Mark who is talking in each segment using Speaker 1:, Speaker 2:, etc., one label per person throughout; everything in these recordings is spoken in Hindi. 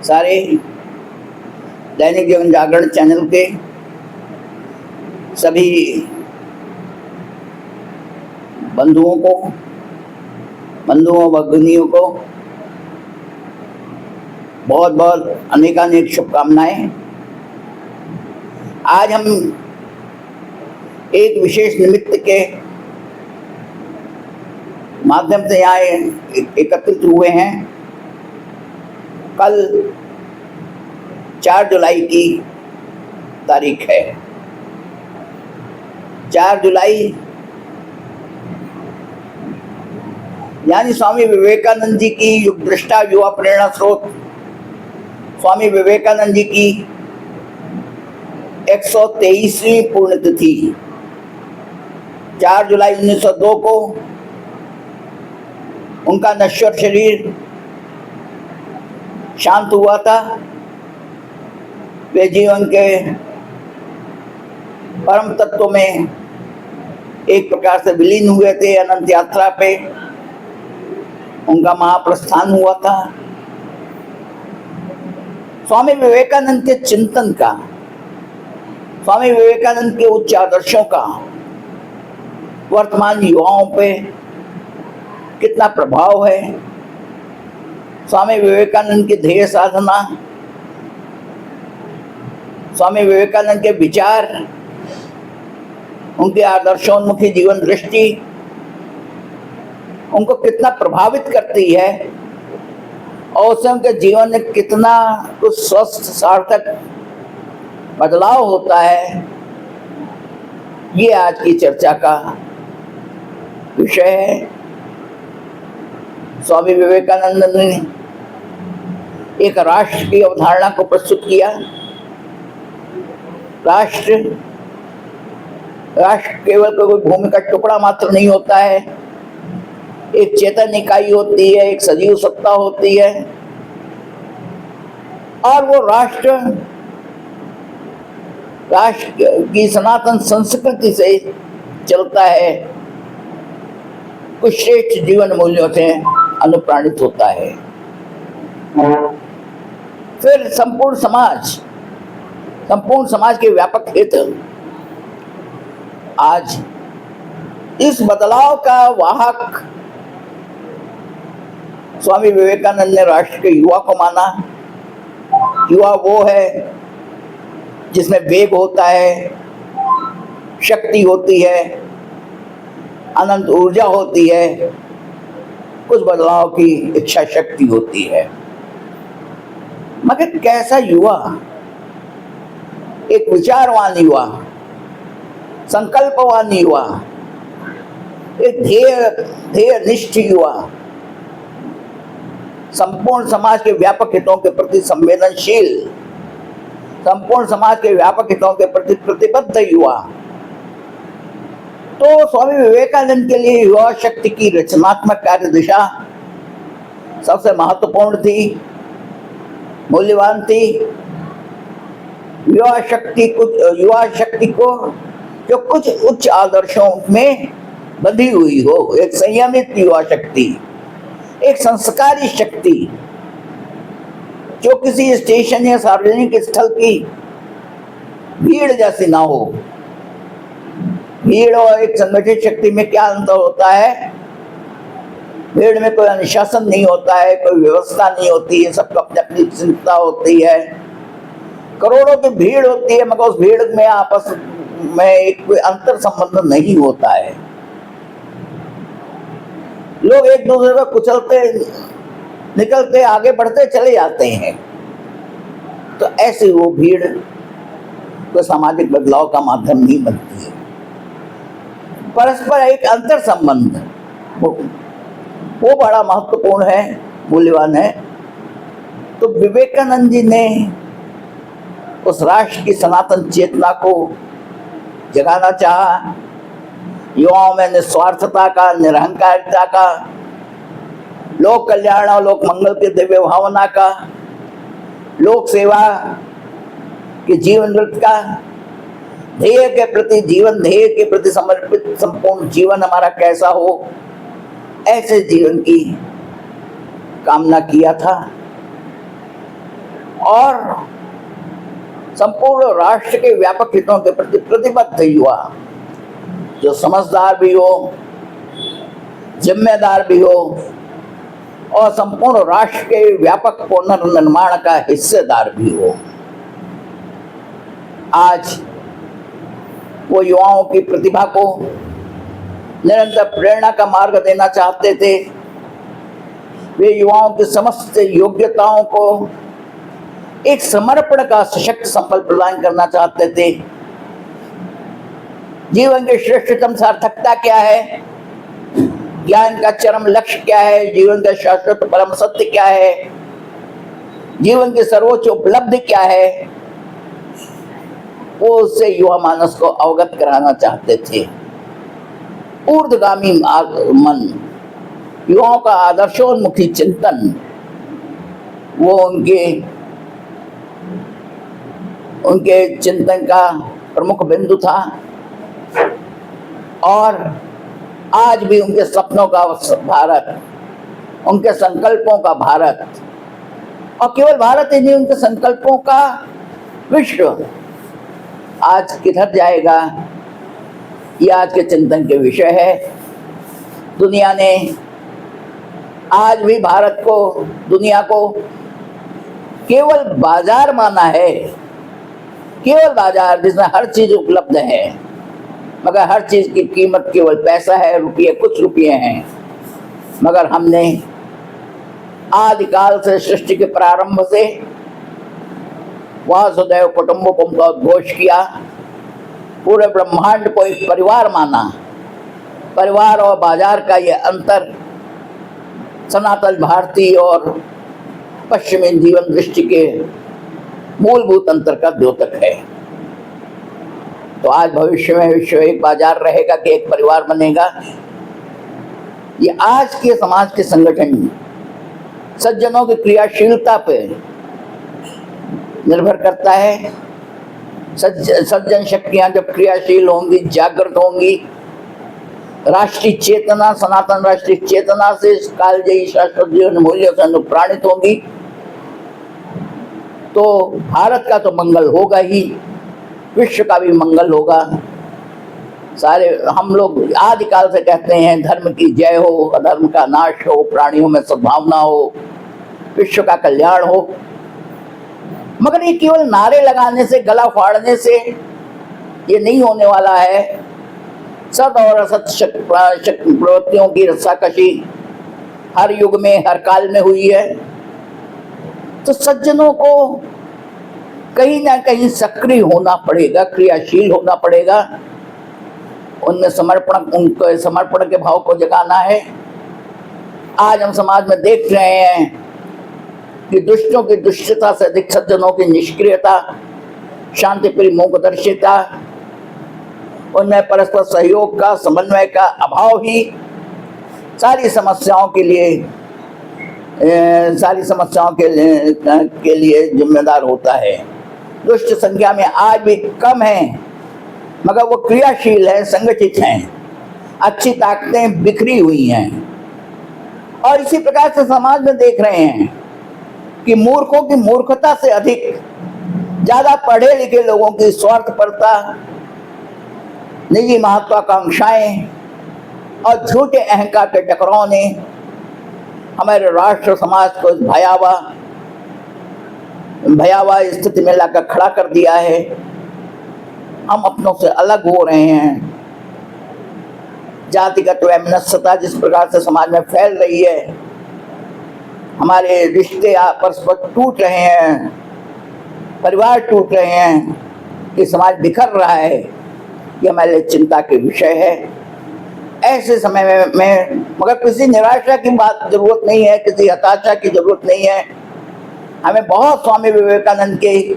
Speaker 1: सारे दैनिक जीवन जागरण चैनल के सभी बंधुओं भगिनियों को बहुत बहुत अनेकानेक शुभकामनाएं। आज हम एक विशेष निमित्त के माध्यम से यहाँ एकत्रित हुए हैं। कल 4 जुलाई की तारीख है। 4 जुलाई यानी स्वामी विवेकानंद जी की युग दृष्टा युवा प्रेरणा स्रोत स्वामी विवेकानंद जी की 123वीं पुण्यतिथि 4 जुलाई 1902 को उनका नश्वर शरीर शांत हुआ था। वे जीवन के परम तत्व में एक प्रकार से विलीन हुए थे। अनंत यात्रा पे उनका महाप्रस्थान हुआ था। स्वामी विवेकानंद के चिंतन का, स्वामी विवेकानंद के उच्च आदर्शों का वर्तमान युवाओं पे कितना प्रभाव है। स्वामी विवेकानंद की ध्येय साधना, स्वामी विवेकानंद के विचार, उनके आदर्शोन्मुखी जीवन दृष्टि उनको कितना प्रभावित करती है और उससे उनके जीवन में कितना कुछ स्वस्थ सार्थक बदलाव होता है, ये आज की चर्चा का विषय है। स्वामी विवेकानंद ने एक राष्ट्र की अवधारणा को प्रस्तुत किया। राष्ट्र केवल कोई भूमि का टुकड़ा मात्र नहीं होता है, एक चेतन इकाई होती है, एक सजीव सत्ता होती है। और वो राष्ट्र की सनातन संस्कृति से चलता है, कुछ श्रेष्ठ जीवन मूल्यों से अनुप्राणित होता है। फिर संपूर्ण समाज के व्यापक हित। आज इस बदलाव का वाहक स्वामी विवेकानंद ने राष्ट्र के युवा को माना। युवा वो है जिसमें वेग होता है, शक्ति होती है, अनंत ऊर्जा होती है, कुछ बदलाव की इच्छा शक्ति होती है। मगर कैसा युवा? एक विचारवान युवा, संकल्पवान युवा, एक ध्येयनिष्ठ युवा, संपूर्ण समाज के व्यापक हितों के प्रति संवेदनशील, संपूर्ण समाज के व्यापक हितों के प्रति प्रतिबद्ध युवा। तो स्वामी विवेकानंद के लिए युवा शक्ति की रचनात्मक कार्य दिशा सबसे महत्वपूर्ण थी, मूल्यवान थी। युवा शक्ति को जो कुछ उच्च आदर्शों में बंधी हुई हो, एक संयमित युवा शक्ति, एक संस्कारी शक्ति जो किसी स्टेशन या सार्वजनिक स्थल की भीड़ जैसी ना हो। भीड़ और एक संगठित शक्ति में क्या अंतर होता है? भीड़ में कोई अनुशासन नहीं होता है, कोई व्यवस्था नहीं होती है, सबको अपनी अपनी चिंता होती है। करोड़ों की भीड़ होती है, मगर उस भीड़ में आपस में एक कोई अंतर संबंध नहीं होता है। लोग एक दूसरे को कुचलते निकलते आगे बढ़ते चले जाते हैं। तो ऐसी वो भीड़ कोई सामाजिक बदलाव का माध्यम नहीं बनती है। परस्पर एक अंतर संबंध वो बड़ा महत्वपूर्ण है, मूल्यवान है। तो विवेकानंद जी ने उस राष्ट्र की सनातन चेतना को जगाना चाहा। युवाओं में निस्वार्थता का, निरहंकारिता का, लोक कल्याण और लोक मंगल की दिव्य भावना का, लोक सेवा के जीवन वृत्त का, ध्येय के प्रति समर्पित संपूर्ण जीवन हमारा कैसा हो, ऐसे जीवन की कामना किया था। और संपूर्ण राष्ट्र के व्यापक हितों के प्रति प्रतिबद्ध युवा, जो समझदार भी हो, जिम्मेदार भी हो और संपूर्ण राष्ट्र के व्यापक पुनर्निर्माण का हिस्सेदार भी हो। आज वो युवाओं की प्रतिभा को निरंतर प्रेरणा का मार्ग देना चाहते थे। वे युवाओं की समस्त योग्यताओं को एक समर्पण का सशक्त संकल्प प्रदान करना चाहते थे। जीवन की श्रेष्ठतम सार्थकता क्या है, ज्ञान का चरम लक्ष्य क्या है, जीवन का शाश्वत परम सत्य क्या है, जीवन की सर्वोच्च उपलब्धि क्या है, वो उससे युवा मानस को अवगत कराना चाहते थे। ऊर्ध्वगामी मन, युवाओं का आदर्शोन्मुखी चिंतन, वो उनके चिंतन का प्रमुख बिंदु था। और आज भी उनके सपनों का भारत, उनके संकल्पों का भारत, और केवल भारत ही नहीं, उनके संकल्पों का विश्व आज किधर जाएगा, ये आज के चिंतन के विषय है। दुनिया ने आज भी भारत को, दुनिया को केवल बाजार माना है, केवल बाजार जिसमें हर चीज उपलब्ध है, मगर हर चीज की कीमत केवल पैसा है, रुपये, कुछ रुपये हैं। मगर हमने आदिकाल से, सृष्टि के प्रारंभ से वासुदेव कुटुंबकम का उद्घोष किया, पूरे ब्रह्मांड को एक परिवार माना। परिवार और बाजार का ये अंतर सनातन भारतीय और पश्चिमी जीवन दृष्टि के मूलभूत अंतर का द्योतक है। तो आज भविष्य में विश्व एक बाजार रहेगा कि एक परिवार बनेगा, ये आज के समाज के संगठन सज्जनों की क्रियाशीलता पे निर्भर करता है। सज्जन शक्तियां जब क्रियाशील होंगी, जागृत होंगी, राष्ट्रीय चेतना, सनातन राष्ट्रीय चेतना से, कालजयी शाश्वत जीवन मूल्यों से अनुप्राणित होंगी, तो भारत का तो मंगल होगा ही, विश्व का भी मंगल होगा। सारे हम लोग आदिकाल से कहते हैं धर्म की जय हो, अधर्म का नाश हो, प्राणियों में सद्भावना हो, विश्व का कल्याण हो। मगर ये केवल नारे लगाने से, गला फाड़ने से ये नहीं होने वाला है। सद और असत प्रवृत्तियों की रस्साकशी हर युग में, हर काल में हुई है। तो सज्जनों को कहीं ना कहीं सक्रिय होना पड़ेगा, क्रियाशील होना पड़ेगा, उनमें उनके समर्पण के भाव को जगाना है। आज हम समाज में देख रहे हैं कि दुष्टों की दुष्टता से अधिक सज्जनों की निष्क्रियता, शांतिप्रिय मूकदर्शिता, उनमें परस्पर सहयोग का, समन्वय का अभाव ही सारी समस्याओं के लिए जिम्मेदार होता है। दुष्ट संख्या में आज भी कम है, मगर वो क्रियाशील है, संगठित हैं, अच्छी ताकतें बिखरी हुई हैं। और इसी प्रकार से समाज में देख रहे हैं कि मूर्खों की मूर्खता से अधिक ज्यादा पढ़े लिखे लोगों की स्वार्थपरता, निजी महत्वाकांक्षाएं और झूठे अहंकार के टकराव ने हमारे राष्ट्र समाज को भयावह स्थिति में लाकर खड़ा कर दिया है। हम अपनों से अलग हो रहे हैं। जातिगत वैमनस्यता जिस प्रकार से समाज में फैल रही है, हमारे रिश्ते परस्पर टूट रहे हैं, परिवार टूट रहे हैं, ये समाज बिखर रहा है, ये हमारे लिए चिंता के विषय है। ऐसे समय में मगर किसी निराशा की बात जरूरत नहीं है, किसी हताशा की जरूरत नहीं है। हमें बहुत स्वामी विवेकानंद के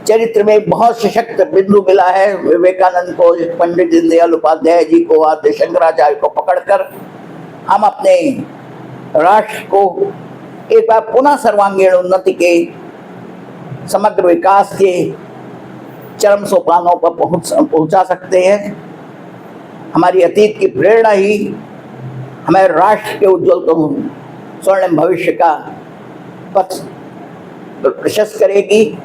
Speaker 1: चरित्र में बहुत सशक्त बिंदु मिला है। विवेकानंद को, पंडित दीनदयाल उपाध्याय जी को, आदि शंकराचार्य को पकड़कर हम अपने राष्ट्र को एक बार पुनः सर्वांगीण उन्नति के, समग्र विकास के चरम सोपानों पर पहुंचा सकते हैं। हमारी अतीत की प्रेरणा ही हमारे राष्ट्र के उज्जवल स्वर्णिम भविष्य का पथ प्रशस्त करेगी,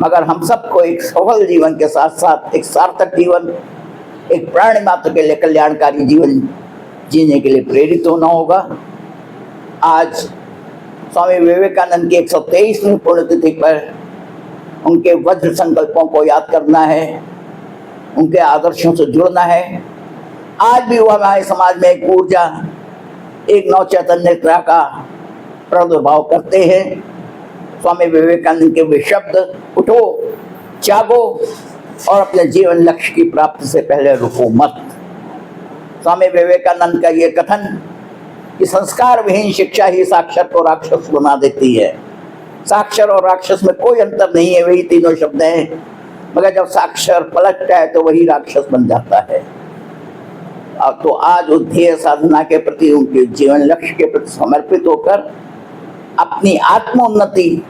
Speaker 1: मगर हम सबको एक सफल जीवन के साथ साथ एक सार्थक जीवन, एक प्राणी मात्र के लिए कल्याणकारी जीवन जीने के लिए प्रेरित होना होगा। आज स्वामी विवेकानंद की 123वीं पुण्यतिथि पर उनके वज्र संकल्पों को याद करना है, उनके आदर्शों से जुड़ना है। आज भी वो हमारे समाज में एक ऊर्जा, एक नव चैतन्यता का प्रादुर्भाव करते हैं। स्वामी विवेकानंद के वे शब्द, उठो, जागो और अपने जीवन लक्ष्य की प्राप्ति से पहले रुको मत। स्वामी विवेकानंद का ये कथन कि संस्कार विहीन शिक्षा ही साक्षर को राक्षस बना देती है। साक्षर और राक्षस में कोई अंतर नहीं है, वही तीनों शब्द हैं, मगर जब साक्षर पलटता है तो वही राक्षस बन जाता है। तो आज ध्येय साधना के प्रति, उनके जीवन लक्ष्य के प्रति समर्पित होकर अपनी आत्मोन्नति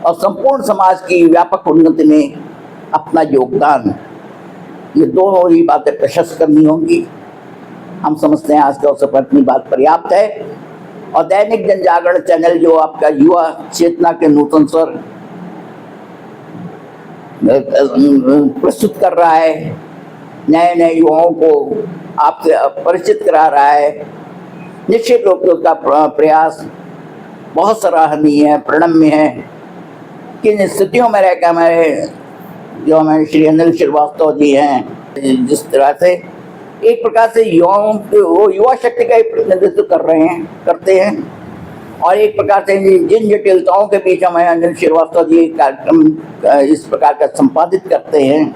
Speaker 1: और संपूर्ण समाज की व्यापक उन्नति में अपना योगदान, ये दोनों ही बातें प्रशस्त करनी होंगी। हम समझते हैं आज के अवसर पर अपनी बात पर्याप्त है। और दैनिक जनजागरण चैनल जो आपका युवा चेतना के नूतन स्वर प्रस्तुत कर रहा है, नए नए युवाओं को आपसे परिचित करा रहा है, निश्चित रूप से उसका प्रयास बहुत सराहनीय है, प्रणम्य है। किन स्थितियों में रहकर हमारे श्री अनिल श्रीवास्तव जी हैं, जिस तरह से एक प्रकार से युवाओं वो युवा शक्ति का ही प्रतिनिधित्व करते हैं, और एक प्रकार से जिन जटिलताओं के बीच हमें अनिल श्रीवास्तव जी कार्यक्रम इस प्रकार का संपादित करते हैं,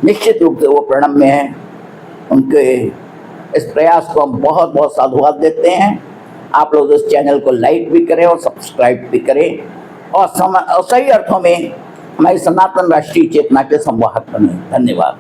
Speaker 1: निश्चित रूप से वो प्रणम्य है। उनके इस प्रयास को हम बहुत बहुत साधुवाद देते हैं। आप लोग इस चैनल को लाइक भी करें और सब्सक्राइब भी करें, और सही अर्थों में हमारी सनातन राष्ट्रीय चेतना के संवाहक बने। धन्यवाद।